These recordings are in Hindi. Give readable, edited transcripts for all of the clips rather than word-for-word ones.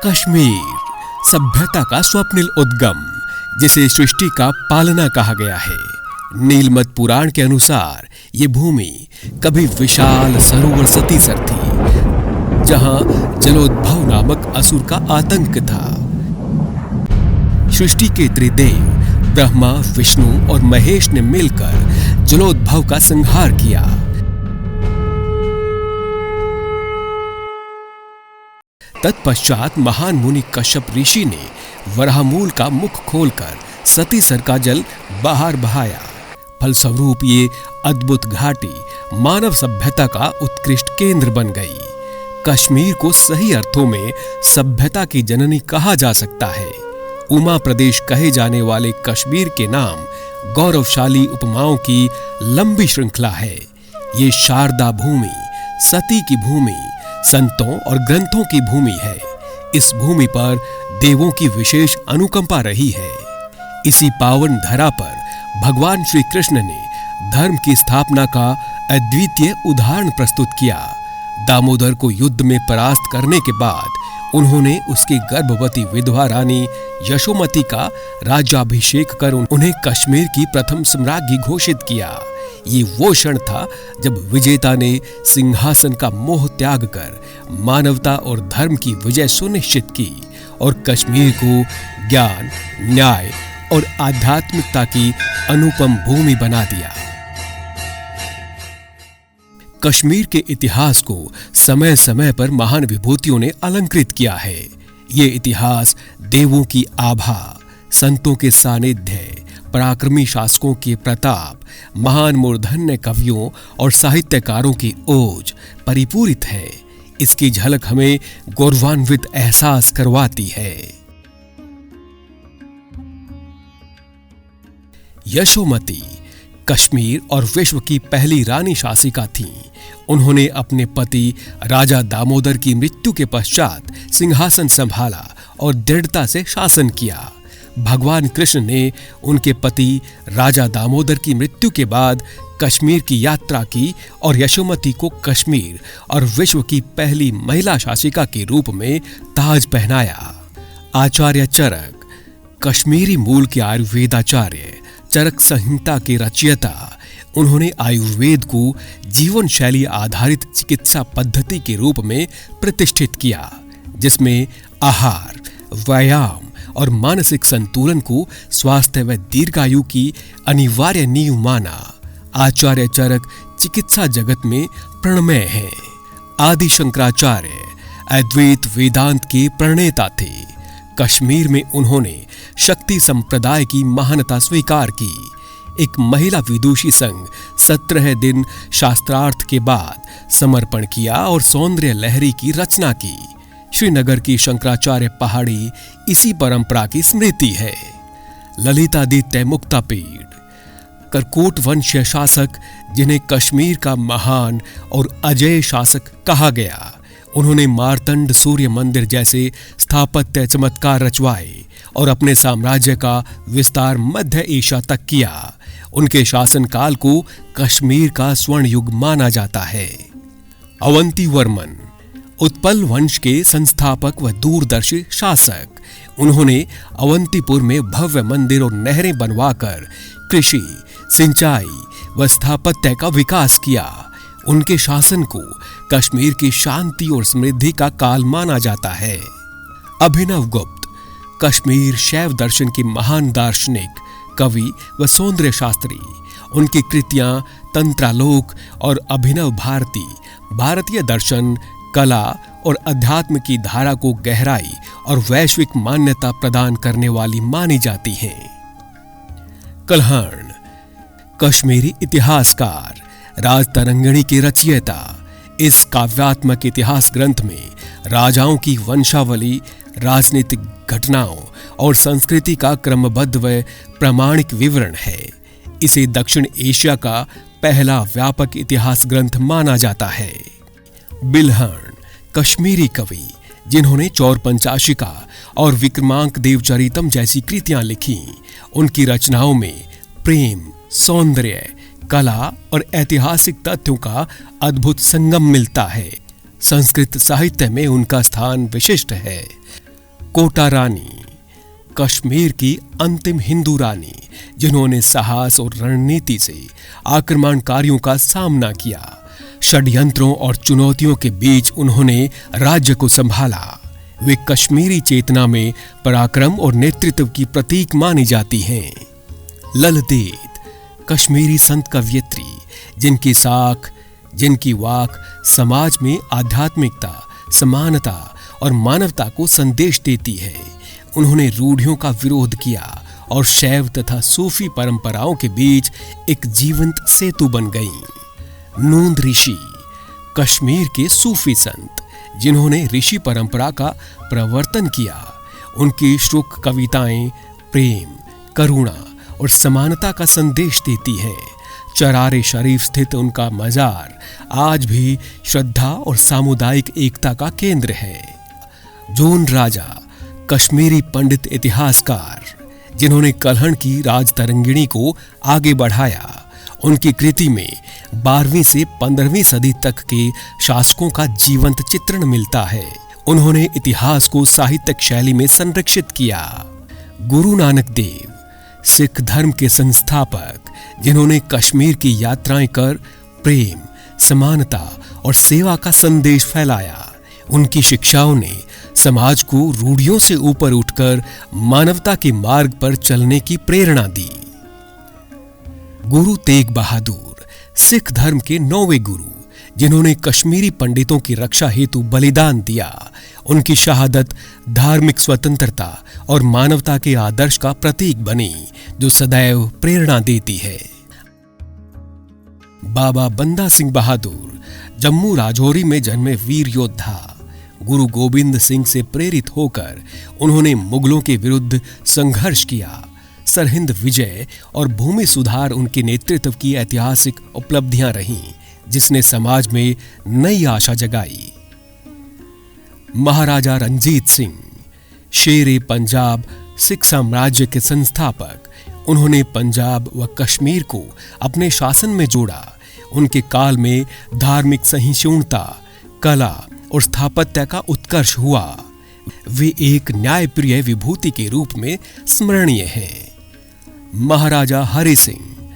कश्मीर सभ्यता का स्वप्निल उद्गम, जिसे सृष्टि का पालना कहा गया है। नीलमत पुराण के अनुसार ये भूमि कभी विशाल सरोवर सतीसर थी, जहां जलोद्भव नामक असुर का आतंक था। सृष्टि के त्रिदेव ब्रह्मा, विष्णु और महेश ने मिलकर जलोद्भव का संहार किया। तत्पश्चात महान मुनि कश्यप ऋषि ने वराहमूल का मुख खोलकर सतीसर का जल बाहर बहाया। फलस्वरूप ये अद्भुत घाटी मानव सभ्यता का उत्कृष्ट केंद्र बन गई। कश्मीर को सही अर्थों में सभ्यता की जननी कहा जा सकता है। उमा प्रदेश कहे जाने वाले कश्मीर के नाम गौरवशाली उपमाओं की लंबी श्रृंखला है। ये शारदा भूमि, सती की भूमि, संतों और ग्रंथों की भूमि है। इस भूमि पर देवों की विशेष अनुकंपा रही है। इसी पावन धरा पर भगवान श्री कृष्ण ने धर्म की स्थापना का अद्वितीय उदाहरण प्रस्तुत किया। दामोदर को युद्ध में परास्त करने के बाद उन्होंने उसकी गर्भवती विधवा रानी यशोमती का राज्याभिषेक कर उन्हें कश्मीर की प्रथम सम्राज्ञी घोषित किया। ये वो क्षण था जब विजेता ने सिंहासन का मोह त्याग कर मानवता और धर्म की विजय सुनिश्चित की और कश्मीर को ज्ञान, न्याय और आध्यात्मिकता की अनुपम भूमि बना दिया। कश्मीर के इतिहास को समय समय पर महान विभूतियों ने अलंकृत किया है। ये इतिहास देवों की आभा, संतों के सानिध्य, पराक्रमी शासकों के प्रताप, महान मूर्धन्य कवियों और साहित्यकारों की ओज परिपूरित है। इसकी झलक हमें गौरवान्वित एहसास करवाती है। यशोमती कश्मीर और विश्व की पहली रानी शासिका थीं। उन्होंने अपने पति राजा दामोदर की मृत्यु के पश्चात सिंहासन संभाला और दृढ़ता से शासन किया। भगवान कृष्ण ने उनके पति राजा दामोदर की मृत्यु के बाद कश्मीर की यात्रा की और यशोमती को कश्मीर और विश्व की पहली महिला शासिका के रूप में ताज पहनाया। आचार्य चरक कश्मीरी मूल के आयुर्वेदाचार्य, चरक संहिता के रचयिता, उन्होंने आयुर्वेद को जीवन शैली आधारित चिकित्सा पद्धति के रूप में प्रतिष्ठित किया, जिसमें आहार, व्यायाम और मानसिक संतुलन को स्वास्थ्य व दीर्घायु की अनिवार्य नींव माना। आचार्य चरक चिकित्सा जगत में प्रणमेय हैं। आदि शंकराचार्य अद्वैत वेदांत के प्रणेता थे। कश्मीर में उन्होंने शक्ति संप्रदाय की महानता स्वीकार की। एक महिला विदुषी संघ 17 दिन शास्त्रार्थ के बाद समर्पण किया और सौंदर्य लहरी की रचना की। श्रीनगर की शंकराचार्य पहाड़ी इसी परंपरा की स्मृति है। ललितादित्य मुक्तापीठ करकोट वंशीय शासक, जिन्हें कश्मीर का महान और अजय शासक कहा गया, उन्होंने मार्तंड सूर्य मंदिर जैसे स्थापत्य चमत्कार रचवाए और अपने साम्राज्य का विस्तार मध्य एशिया तक किया। उनके शासनकाल को कश्मीर का स्वर्ण युग माना जाता है। अवंती वर्मन उत्पल वंश के संस्थापक व दूरदर्शी शासक, उन्होंने अवंतीपुर में भव्य मंदिर और नहरें बनवाकर कृषि, सिंचाई व स्थापत्य का विकास किया। उनके शासन को कश्मीर की शांति और समृद्धि का काल माना जाता है। अभिनव गुप्त कश्मीर शैव दर्शन के महान दार्शनिक, कवि व सौंदर्य शास्त्री, उनकी कृतियां तंत्रालोक और अभिनव भारती भारतीय दर्शन, कला और अध्यात्म की धारा को गहराई और वैश्विक मान्यता प्रदान करने वाली मानी जाती हैं। कल्हण कश्मीरी इतिहासकार, राजतरंगिणी के रचयिता, इस काव्यात्मक इतिहास ग्रंथ में राजाओं की वंशावली, राजनीतिक घटनाओं और संस्कृति का क्रमबद्ध व प्रामाणिक विवरण है। इसे दक्षिण एशिया का पहला व्यापक इतिहास ग्रंथ माना जाता है। बिल्हण कश्मीरी कवि, जिन्होंने चौरपंचाशिका और विक्रमांक देवचरितम जैसी कृतियां लिखी। उनकी रचनाओं में प्रेम, सौंदर्य, कला और ऐतिहासिक तथ्यों का अद्भुत संगम मिलता है। संस्कृत साहित्य में उनका स्थान विशिष्ट है। कोटा रानी, कश्मीर की अंतिम हिंदू रानी जिन्होंने साहस और रणनीति से आक्रमणकारियों का सामना किया। षड्यंत्रों और चुनौतियों के बीच उन्होंने राज्य को संभाला। वे कश्मीरी चेतना में पराक्रम और नेतृत्व की प्रतीक मानी जाती हैं। ललतेत, कश्मीरी संत कवयित्री जिनकी वाक समाज में आध्यात्मिकता, समानता और मानवता को संदेश देती है। उन्होंने रूढ़ियों का विरोध किया और शैव तथा सूफी परंपराओं के बीच एक जीवंत सेतु बन गईं। नूंद ऋषि, कश्मीर के सूफी संत जिन्होंने ऋषि परंपरा का प्रवर्तन किया। उनकी श्रुक कविताएं प्रेम, करुणा और समानता का संदेश देती हैं। चरारे शरीफ स्थित उनका मजार आज भी श्रद्धा और सामुदायिक एकता का केंद्र है। जोन राजा, कश्मीरी पंडित इतिहासकार जिन्होंने कल्हण की राजतरंगिणी को आगे बढ़ाया। उनकी कृति में 12वीं से 15वीं सदी तक के शासकों का जीवंत चित्रण मिलता है। उन्होंने इतिहास को साहित्यिक शैली में संरक्षित किया। गुरु नानक देव, सिख धर्म के संस्थापक जिन्होंने कश्मीर की यात्राएं कर प्रेम, समानता और सेवा का संदेश फैलाया। उनकी शिक्षाओं ने समाज को रूढ़ियों से ऊपर उठकर मानवता के मार्ग पर चलने की प्रेरणा दी। गुरु तेग बहादुर, सिख धर्म के 9वें गुरु जिन्होंने कश्मीरी पंडितों की रक्षा हेतु बलिदान दिया। उनकी शहादत धार्मिक स्वतंत्रता और मानवता के आदर्श का प्रतीक बनी, जो सदैव प्रेरणा देती है। बाबा बंदा सिंह बहादुर, जम्मू राजौरी में जन्मे वीर योद्धा। गुरु गोविंद सिंह से प्रेरित होकर उन्होंने मुगलों के विरुद्ध संघर्ष किया। सरहिंद विजय और भूमि सुधार उनके नेतृत्व की ऐतिहासिक उपलब्धियां रहीं, जिसने समाज में नई आशा जगाई। महाराजा रंजीत सिंह, शेरे पंजाब सिख साम्राज्य के संस्थापक, उन्होंने पंजाब व कश्मीर को अपने शासन में जोड़ा। उनके काल में धार्मिक सहिष्णुता, कला और स्थापत्य का उत्कर्ष हुआ। वे एक न्यायप्रिय विभूति के रूप में स्मरणीय हैं। महाराजा हरि सिंह,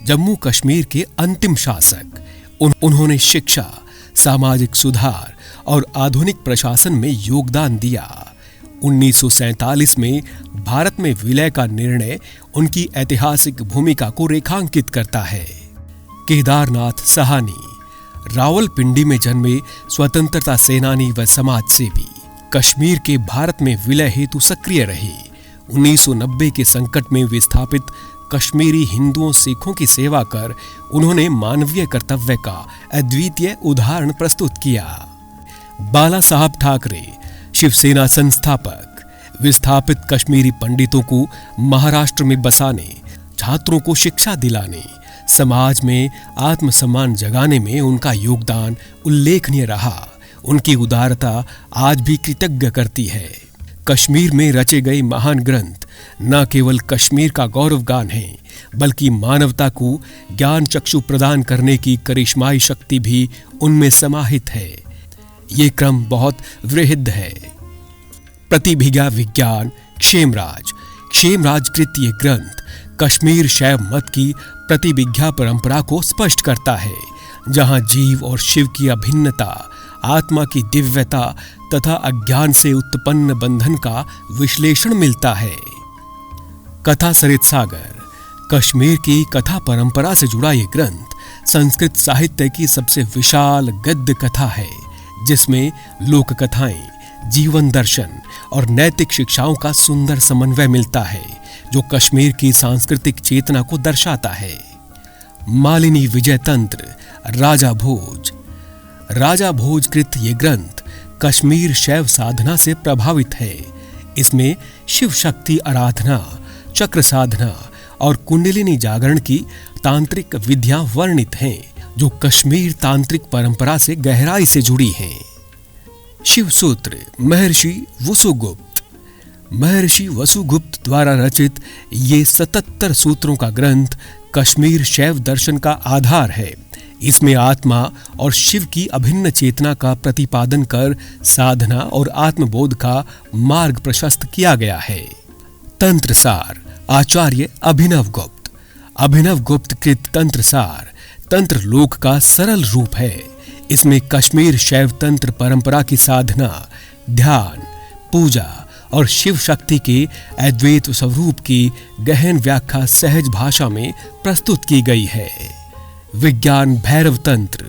जम्मू कश्मीर के अंतिम शासक, उन्होंने शिक्षा, सामाजिक सुधार और आधुनिक प्रशासन में योगदान दिया। 1947 में भारत में विलय का निर्णय उनकी ऐतिहासिक भूमिका को रेखांकित करता है। केदारनाथ सहानी, रावलपिंडी में जन्मे स्वतंत्रता सेनानी व समाज सेवी, कश्मीर के भारत में विलय हेतु सक्रिय रहे। 1990 के संकट में विस्थापित कश्मीरी हिंदुओं सिखों की सेवा कर उन्होंने मानवीय कर्तव्य का अद्वितीय उदाहरण प्रस्तुत किया। बाला साहब ठाकरे, शिवसेना संस्थापक, विस्थापित कश्मीरी पंडितों को महाराष्ट्र में बसाने, छात्रों को शिक्षा दिलाने, समाज में आत्मसम्मान जगाने में उनका योगदान उल्लेखनीय रहा। उनकी उदारता आज भी कृतज्ञ करती है। कश्मीर में रचे गए महान ग्रंथ न केवल कश्मीर का गौरवगान है, बल्कि मानवता को ज्ञान चक्षु प्रदान करने की करिश्माई शक्ति भी उनमें समाहित है। ये क्रम बहुत वृहद है। प्रतिभिज्ञा विज्ञान क्षेमराज कृत ये ग्रंथ कश्मीर शैव मत की प्रतिभिज्ञा परंपरा को स्पष्ट करता है, जहां जीव और शिव की अभिन्नता, आत्मा की दिव्यता तथा अज्ञान से उत्पन्न बंधन का विश्लेषण मिलता है। कथा सरित सागर, कश्मीर की कथा परंपरा से जुड़ा ये ग्रंथ संस्कृत साहित्य की सबसे विशाल गद्य कथा है, जिसमें लोक कथाएं, जीवन दर्शन और नैतिक शिक्षाओं का सुंदर समन्वय मिलता है, जो कश्मीर की सांस्कृतिक चेतना को दर्शाता है। मालिनी विजय तंत्र, राजा भोज कृत ये ग्रंथ कश्मीर शैव साधना से प्रभावित है। इसमें शिव शक्ति आराधना, चक्र साधना और कुंडलिनी जागरण की तांत्रिक विधियां वर्णित हैं, जो कश्मीर तांत्रिक परंपरा से गहराई से जुड़ी हैं। शिव सूत्र, महर्षि वसुगुप्त द्वारा रचित ये 77 सूत्रों का ग्रंथ कश्मीर शैव दर्शन का आधार है। इसमें आत्मा और शिव की अभिन्न चेतना का प्रतिपादन कर साधना और आत्मबोध का मार्ग प्रशस्त किया गया है। तंत्रसार आचार्य अभिनव गुप्त। अभिनव गुप्त कृत तंत्रसार तंत्र लोक का सरल रूप है। इसमें कश्मीर शैव तंत्र परंपरा की साधना, ध्यान, पूजा और शिव शक्ति के अद्वैत स्वरूप की गहन व्याख्या सहज भाषा में प्रस्तुत की गई है। विज्ञान भैरव तंत्र।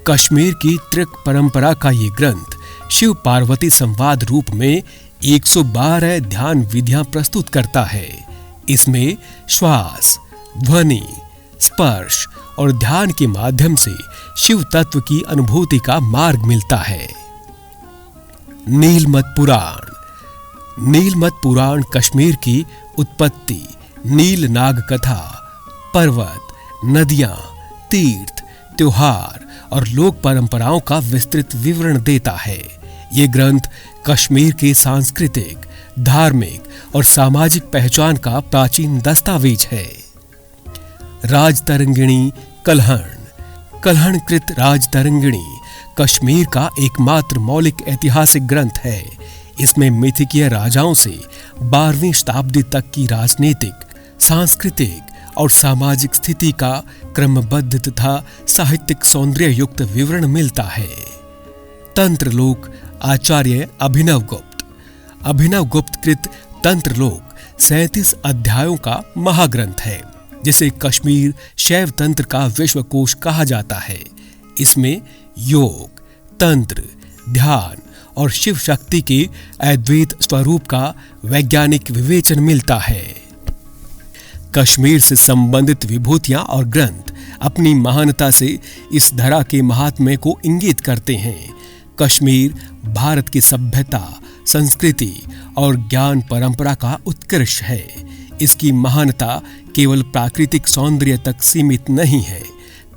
कश्मीर की त्रिक परंपरा का ये ग्रंथ शिव पार्वती संवाद रूप में 112 ध्यान विधियां प्रस्तुत करता है। इसमें श्वास, ध्वनि, स्पर्श और ध्यान के माध्यम से शिव तत्व की अनुभूति का मार्ग मिलता है। नीलमत पुराण। नीलमत पुराण कश्मीर की उत्पत्ति, नील नाग कथा, पर्वत, नदियां, तीर्थ, त्योहार और लोक परंपराओं का विस्तृत विवरण देता है। ये ग्रंथ कश्मीर के सांस्कृतिक, धार्मिक और सामाजिक पहचान का प्राचीन दस्तावेज है। राजतरंगिणी कल्हण। कल्हणकृत राजतरंगिणी कश्मीर का एकमात्र मौलिक ऐतिहासिक ग्रंथ है। इसमें मिथिकीय राजाओं से 12वीं शताब्दी तक की राजनीतिक, सांस्कृतिक और सामाजिक स्थिति का क्रमबद्ध तथा साहित्यिक सौंदर्य युक्त विवरण मिलता है। तंत्रलोक आचार्य अभिनव गुप्त। अभिनव गुप्त कृत तंत्रलोक 37 अध्यायों का महाग्रंथ है, जिसे कश्मीर शैव तंत्र का विश्वकोश कहा जाता है। इसमें योग, तंत्र, ध्यान और शिव शक्ति के अद्वैत स्वरूप का वैज्ञानिक विवेचन मिलता है। कश्मीर से संबंधित विभूतियां और ग्रंथ अपनी महानता से इस धरा के महात्म्य को इंगित करते हैं। कश्मीर भारत की सभ्यता, संस्कृति और ज्ञान परंपरा का उत्कर्ष है। इसकी महानता केवल प्राकृतिक सौंदर्य तक सीमित नहीं है।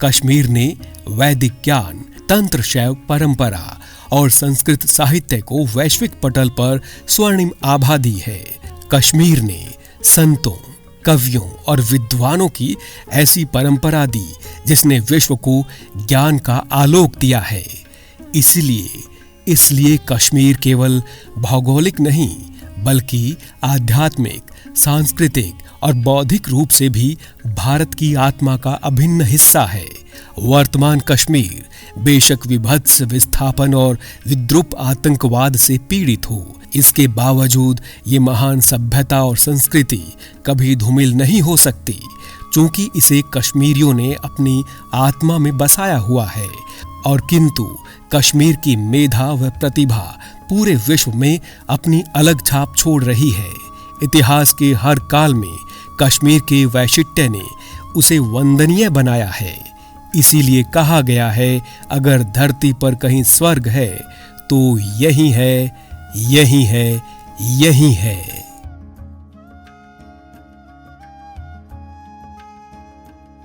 कश्मीर ने वैदिक ज्ञान, तंत्र शैव परंपरा और संस्कृत साहित्य को वैश्विक पटल पर स्वर्णिम आभा दी है। कश्मीर ने संतों, कवियों और विद्वानों की ऐसी परंपरा दी जिसने विश्व को ज्ञान का आलोक दिया है। इसलिए कश्मीर केवल भौगोलिक नहीं बल्कि आध्यात्मिक, सांस्कृतिक और बौद्धिक रूप से भी भारत की आत्मा का अभिन्न हिस्सा है। वर्तमान कश्मीर बेशक विभत्स विस्थापन और विद्रूप आतंकवाद से पीड़ित हो, इसके बावजूद ये महान सभ्यता और संस्कृति कभी धूमिल नहीं हो सकती, क्योंकि इसे कश्मीरियों ने अपनी आत्मा में बसाया हुआ है। और किंतु कश्मीर की मेधा व प्रतिभा पूरे विश्व में अपनी अलग छाप छोड़ रही है। इतिहास के हर काल में कश्मीर के वैशिष्ट्य ने उसे वंदनीय बनाया है। इसीलिए कहा गया है, अगर धरती पर कहीं स्वर्ग है तो यही है, यही है, यही है।